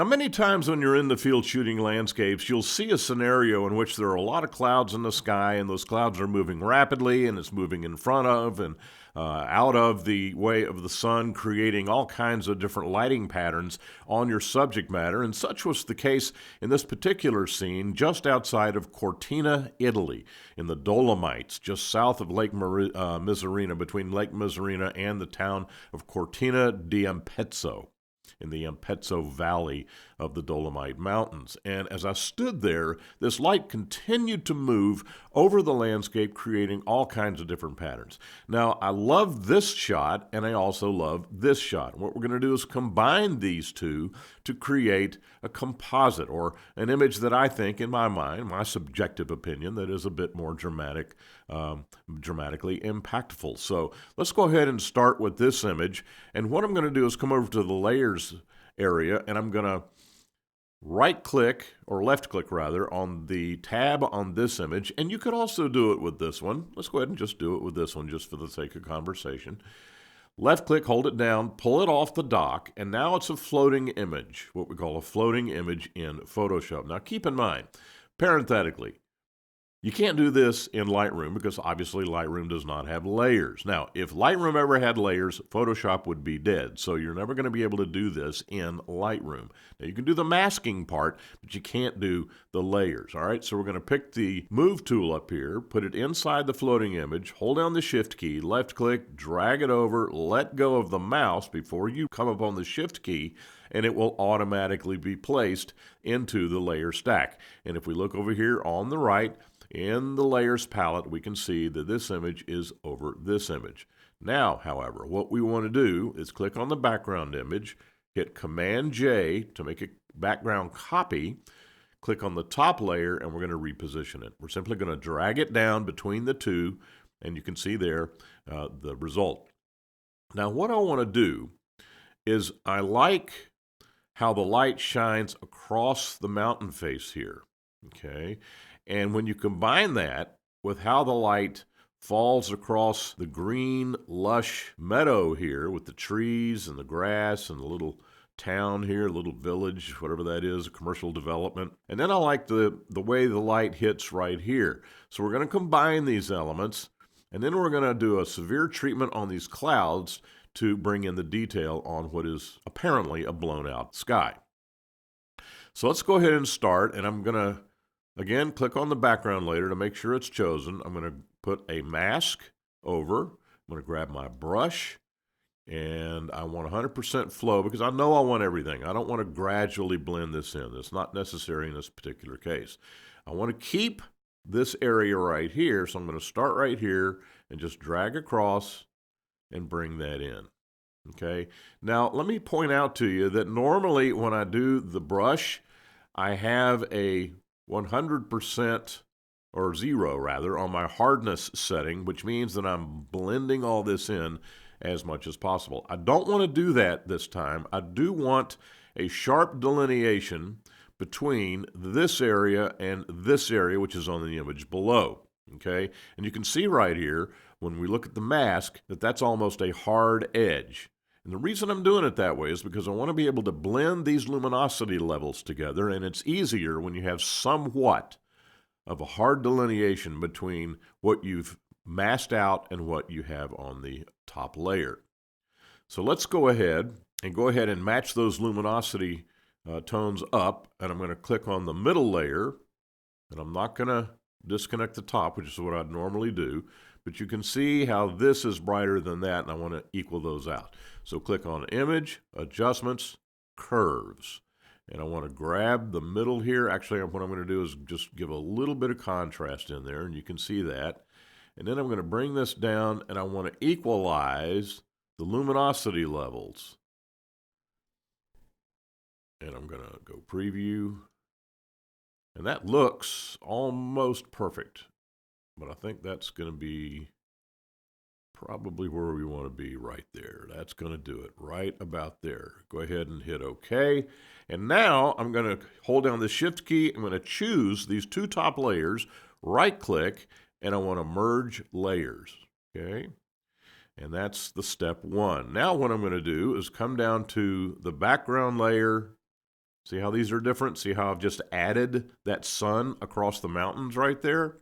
Now, many times when you're in the field shooting landscapes, you'll see a scenario in which there are a lot of clouds in the sky, and those clouds are moving rapidly, and it's moving in front of and out of the way of the sun, creating all kinds of different lighting patterns on your subject matter. And such was the case in this particular scene just outside of Cortina, Italy, in the Dolomites, just south of Lake Misurina, between Lake Misurina and the town of Cortina d'Ampezzo, in the Ampezzo Valley of the Dolomite Mountains. And as I stood there, this light continued to move over the landscape, creating all kinds of different patterns. Now, I love this shot, and I also love this shot. What we're going to do is combine these two to create a composite, or an image that I think, in my mind, my subjective opinion, that is a bit more dramatically impactful. So let's go ahead and start with this image. And what I'm going to do is come over to the layers area, and I'm going to right-click, or left-click rather, on the tab on this image. And you could also do it with this one. Let's go ahead and just do it with this one, just for the sake of conversation. Left-click, hold it down, pull it off the dock, and now it's a floating image, what we call a floating image in Photoshop. Now keep in mind, parenthetically, you can't do this in Lightroom because obviously Lightroom does not have layers. Now, if Lightroom ever had layers, Photoshop would be dead. So you're never going to be able to do this in Lightroom. Now, you can do the masking part, but you can't do the layers. All right, so we're going to pick the Move tool up here, put it inside the floating image, hold down the Shift key, left click, drag it over, let go of the mouse before you come up on the Shift key, and it will automatically be placed into the layer stack. And if we look over here on the right, in the layers palette, we can see that this image is over this image. Now, however, what we want to do is click on the background image, hit Command-J to make a background copy, click on the top layer, and we're going to reposition it. We're simply going to drag it down between the two, and you can see there the result. Now, what I want to do is I like how the light shines across the mountain face here, okay? And when you combine that with how the light falls across the green, lush meadow here with the trees and the grass and the little town here, little village, whatever that is, a commercial development. And then I like the way the light hits right here. So we're going to combine these elements, and then we're going to do a severe treatment on these clouds to bring in the detail on what is apparently a blown out sky. So let's go ahead and start, and I'm going to again, click on the background layer to make sure it's chosen. I'm going to put a mask over. I'm going to grab my brush, and I want 100% flow because I know I want everything. I don't want to gradually blend this in. That's not necessary in this particular case. I want to keep this area right here, so I'm going to start right here and just drag across and bring that in. Okay. Now, let me point out to you that normally when I do the brush, I have a 100% or 0 rather on my hardness setting, which means that I'm blending all this in as much as possible. I don't want to do that this time. I do want a sharp delineation between this area and this area, which is on the image below. Okay, and you can see right here when we look at the mask that that's almost a hard edge. And the reason I'm doing it that way is because I want to be able to blend these luminosity levels together, and it's easier when you have somewhat of a hard delineation between what you've masked out and what you have on the top layer. So let's go ahead and match those luminosity tones up, and I'm going to click on the middle layer, and I'm not going to disconnect the top, which is what I'd normally do. But you can see how this is brighter than that, and I want to equal those out. So click on Image, Adjustments, Curves. And I want to grab the middle here. Actually, what I'm going to do is just give a little bit of contrast in there, and you can see that. And then I'm going to bring this down, and I want to equalize the luminosity levels. And I'm going to go Preview. And that looks almost perfect. But I think that's going to be probably where we want to be right there. That's going to do it right about there. Go ahead and hit OK. And now I'm going to hold down the Shift key. I'm going to choose these two top layers, right-click, and I want to merge layers. Okay? And that's the step one. Now what I'm going to do is come down to the background layer, See how these are different? See how I've just added that sun across the mountains right there?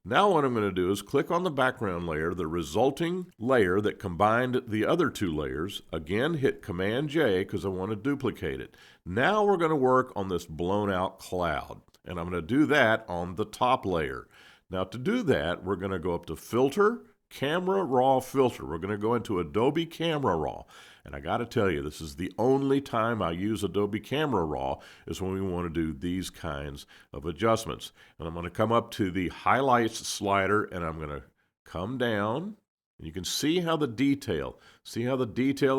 Now what I'm going to do is click on the background layer, the resulting layer that combined the other two layers. Again, hit Command-J because I want to duplicate it. Now we're going to work on this blown out cloud, and I'm going to do that on the top layer. Now to do that, we're going to go up to Filter, Camera Raw Filter. We're going to go into Adobe Camera Raw. And I got to tell you, this is the only time I use Adobe Camera Raw is when we want to do these kinds of adjustments. And I'm going to come up to the Highlights slider, and I'm going to come down. And you can see how the detail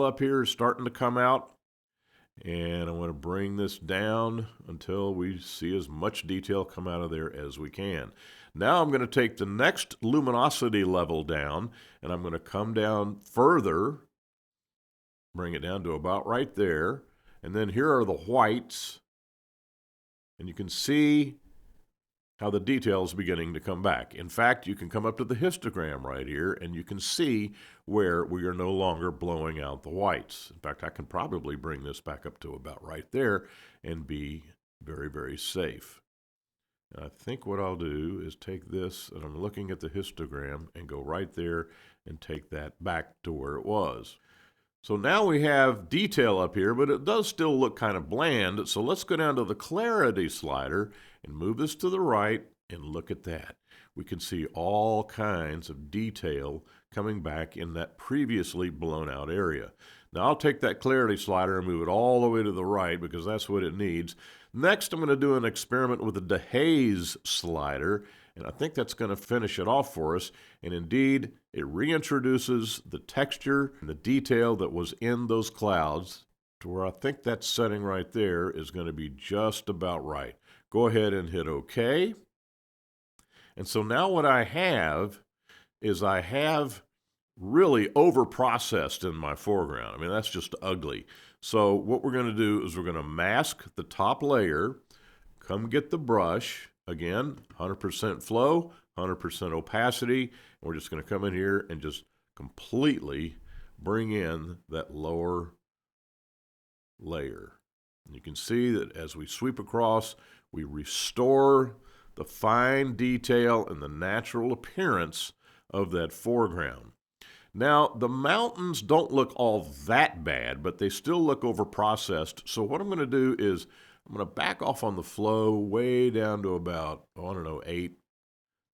up here is starting to come out. And I want to bring this down until we see as much detail come out of there as we can. Now I'm going to take the next luminosity level down, and I'm going to come down further, bring it down to about right there, and then here are the whites, and you can see how the detail is beginning to come back. In fact, you can come up to the histogram right here, and you can see where we are no longer blowing out the whites. In fact, I can probably bring this back up to about right there and be very, very safe. And I think what I'll do is take this, and I'm looking at the histogram, and go right there and take that back to where it was. So now we have detail up here, but it does still look kind of bland. So let's go down to the clarity slider and move this to the right, and look at that. We can see all kinds of detail coming back in that previously blown out area. Now I'll take that clarity slider and move it all the way to the right because that's what it needs. Next, I'm going to do an experiment with the dehaze slider, and I think that's going to finish it off for us. And indeed, it reintroduces the texture and the detail that was in those clouds to where I think that setting right there is going to be just about right. Go ahead and hit OK. And so now what I have is I have really over-processed in my foreground. I mean, that's just ugly. So what we're going to do is we're going to mask the top layer, come get the brush, again, 100% flow, 100% opacity, and we're just going to come in here and just completely bring in that lower layer. And you can see that as we sweep across, we restore the fine detail and the natural appearance of that foreground. Now, the mountains don't look all that bad, but they still look over-processed. So what I'm going to do is I'm going to back off on the flow way down to about, I don't know,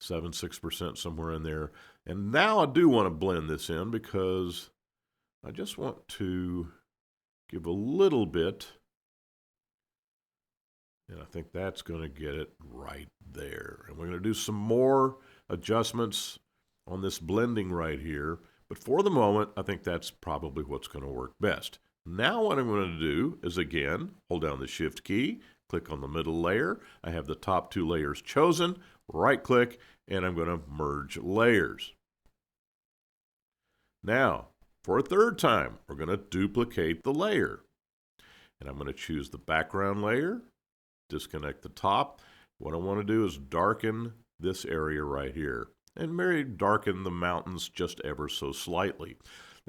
6%, somewhere in there. And now I do want to blend this in because I just want to give a little bit, and I think that's going to get it right there. And we're going to do some more adjustments on this blending right here. But for the moment, I think that's probably what's going to work best. Now what I'm going to do is, again, hold down the Shift key, click on the middle layer. I have the top two layers chosen, right-click, and I'm going to merge layers. Now, for a third time, we're going to duplicate the layer. And I'm going to choose the background layer, disconnect the top. What I want to do is darken this area right here, and maybe darken the mountains just ever so slightly.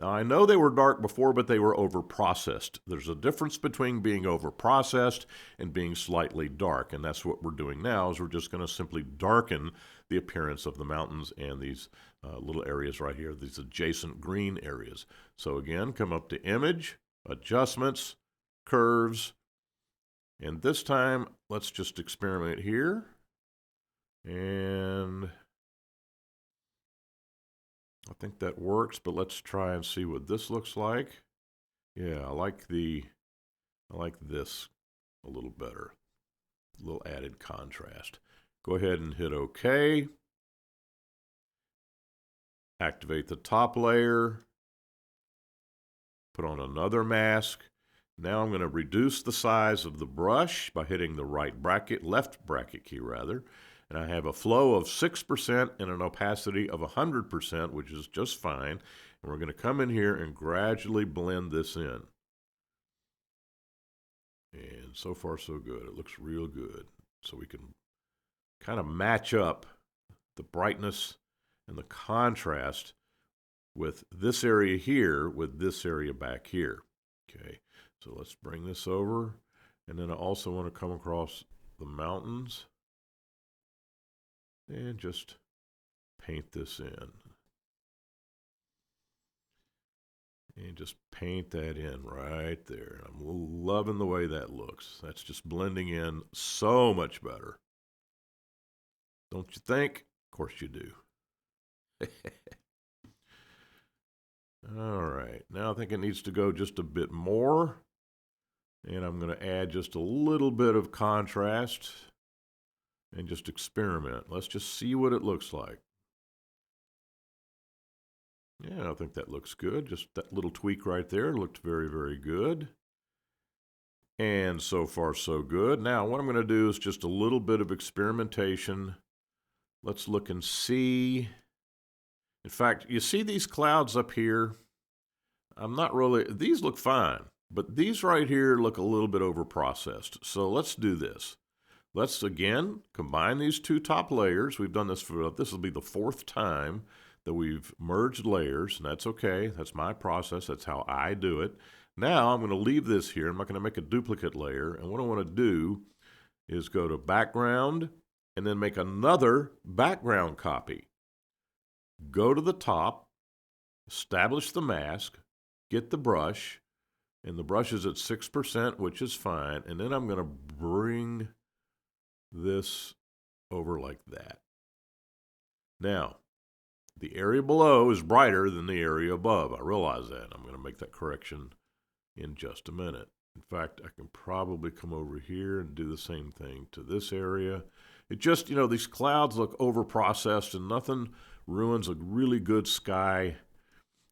Now, I know they were dark before, but they were over-processed. There's a difference between being over-processed and being slightly dark, and that's what we're doing now, is we're just going to simply darken the appearance of the mountains and these little areas right here, these adjacent green areas. So again, come up to Image, Adjustments, Curves, and this time, let's just experiment here, and I think that works, but let's try and see what this looks like. Yeah, I like this a little better. A little added contrast. Go ahead and hit OK. Activate the top layer. Put on another mask. Now I'm going to reduce the size of the brush by hitting the left bracket key rather. And I have a flow of 6% and an opacity of 100%, which is just fine. And we're going to come in here and gradually blend this in. And so far, so good. It looks real good. So we can kind of match up the brightness and the contrast with this area here with this area back here. Okay, so let's bring this over. And then I also want to come across the mountains and just paint this in. And just paint that in right there. I'm loving the way that looks. That's just blending in so much better. Don't you think? Of course you do. All right, now I think it needs to go just a bit more. And I'm going to add just a little bit of contrast and just experiment. Let's just see what it looks like. Yeah, I think that looks good. Just that little tweak right there looked very, very good. And so far, so good. Now, what I'm going to do is just a little bit of experimentation. Let's look and see. In fact, you see these clouds up here? I'm not really, these look fine, but these right here look a little bit over-processed. So let's do this. Let's, again, combine these two top layers. We've done this this will be the 4th time that we've merged layers, and that's okay. That's my process. That's how I do it. Now I'm going to leave this here. I'm not going to make a duplicate layer, and what I want to do is go to background and then make another background copy. Go to the top, establish the mask, get the brush, and the brush is at 6%, which is fine, and then I'm going to bring this over like that. Now, the area below is brighter than the area above. I realize that. I'm going to make that correction in just a minute. In fact, I can probably come over here and do the same thing to this area. It just, these clouds look over-processed, and nothing ruins a really good sky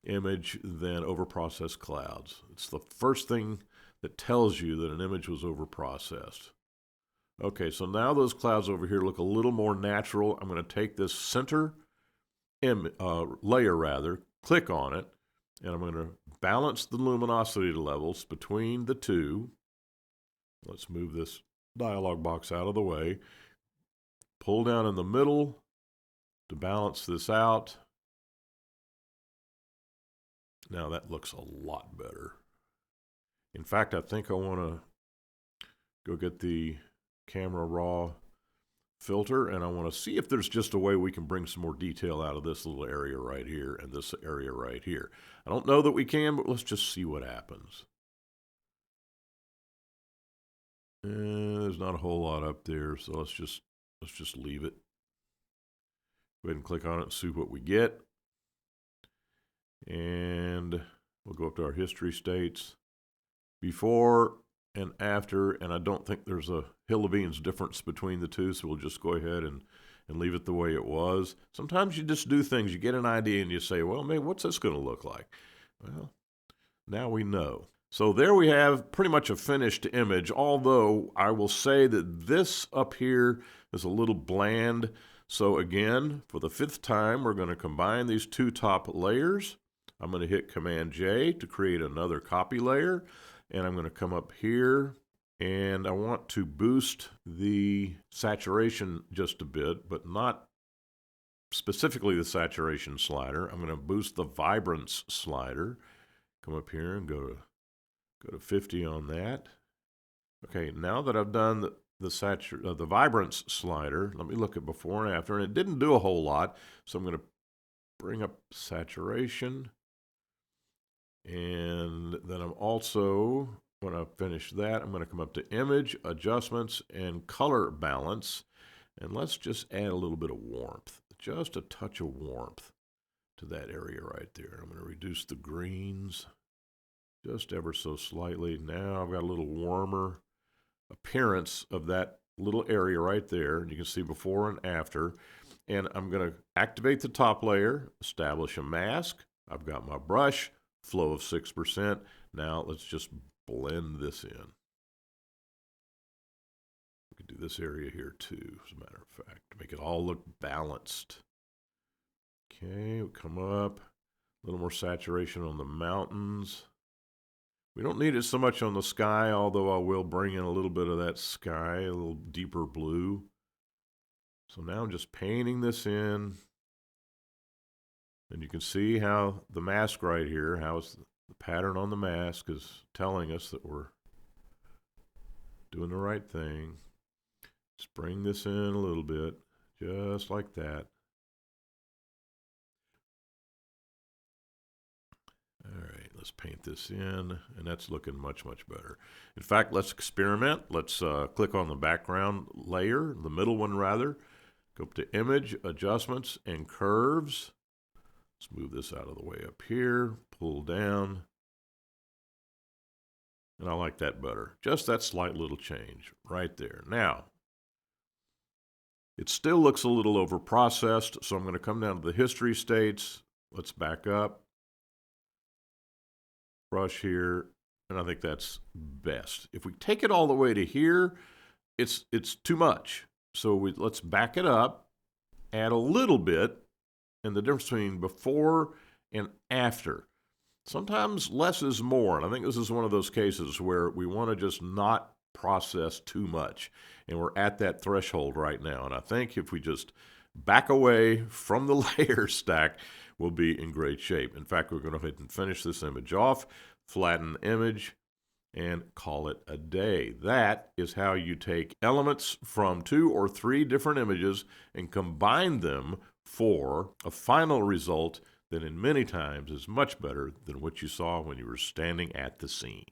image than over-processed clouds. It's the first thing that tells you that an image was over-processed. Okay, so now those clouds over here look a little more natural. I'm going to take this center layer, click on it, and I'm going to balance the luminosity levels between the two. Let's move this dialog box out of the way. Pull down in the middle to balance this out. Now that looks a lot better. In fact, I think I want to go get the Camera Raw filter, and I want to see if there's just a way we can bring some more detail out of this little area right here and this area right here. I don't know that we can, but let's just see what happens. There's not a whole lot up there, so let's just leave it. Go ahead and click on it and see what we get. And we'll go up to our history states. Before and after, and I don't think there's a hill of beans difference between the two, so we'll just go ahead and leave it the way it was. Sometimes you just do things, you get an idea and you say, well, maybe what's this going to look like? Well, now we know. So there we have pretty much a finished image, although I will say that this up here is a little bland. So again, for the 5th time, we're going to combine these two top layers. I'm going to hit Command-J to create another copy layer. And I'm going to come up here, and I want to boost the saturation just a bit, but not specifically the saturation slider. I'm going to boost the vibrance slider. Come up here and go to 50 on that. Okay, now that I've done the vibrance slider, let me look at before and after, and it didn't do a whole lot, so I'm going to bring up saturation. And then I'm also, when I finish that, I'm going to come up to Image, Adjustments, and Color Balance. And let's just add a little bit of warmth, just a touch of warmth to that area right there. I'm going to reduce the greens just ever so slightly. Now I've got a little warmer appearance of that little area right there. And you can see before and after. And I'm going to activate the top layer, establish a mask. I've got my brush. Flow of 6%. Now let's just blend this in. We can do this area here too, as a matter of fact, to make it all look balanced. Okay, we'll come up, a little more saturation on the mountains. We don't need it so much on the sky, although I will bring in a little bit of that sky, a little deeper blue. So now I'm just painting this in. And you can see how the mask right here, how the pattern on the mask is telling us that we're doing the right thing. Just bring this in a little bit, just like that. All right, let's paint this in, and that's looking much, much better. In fact, let's experiment. Let's click on the background layer, the middle one rather. Go up to Image, Adjustments, and Curves. Let's move this out of the way up here, pull down. And I like that better. Just that slight little change right there. Now, it still looks a little over-processed, so I'm going to come down to the history states. Let's back up. Brush here, and I think that's best. If we take it all the way to here, it's too much. So let's back it up, add a little bit, and the difference between before and after. Sometimes less is more, and I think this is one of those cases where we want to just not process too much, and we're at that threshold right now. And I think if we just back away from the layer stack, we'll be in great shape. In fact, we're going to go ahead and finish this image off, flatten the image, and call it a day. That is how you take elements from 2 or 3 different images and combine them for a final result that in many times is much better than what you saw when you were standing at the scene.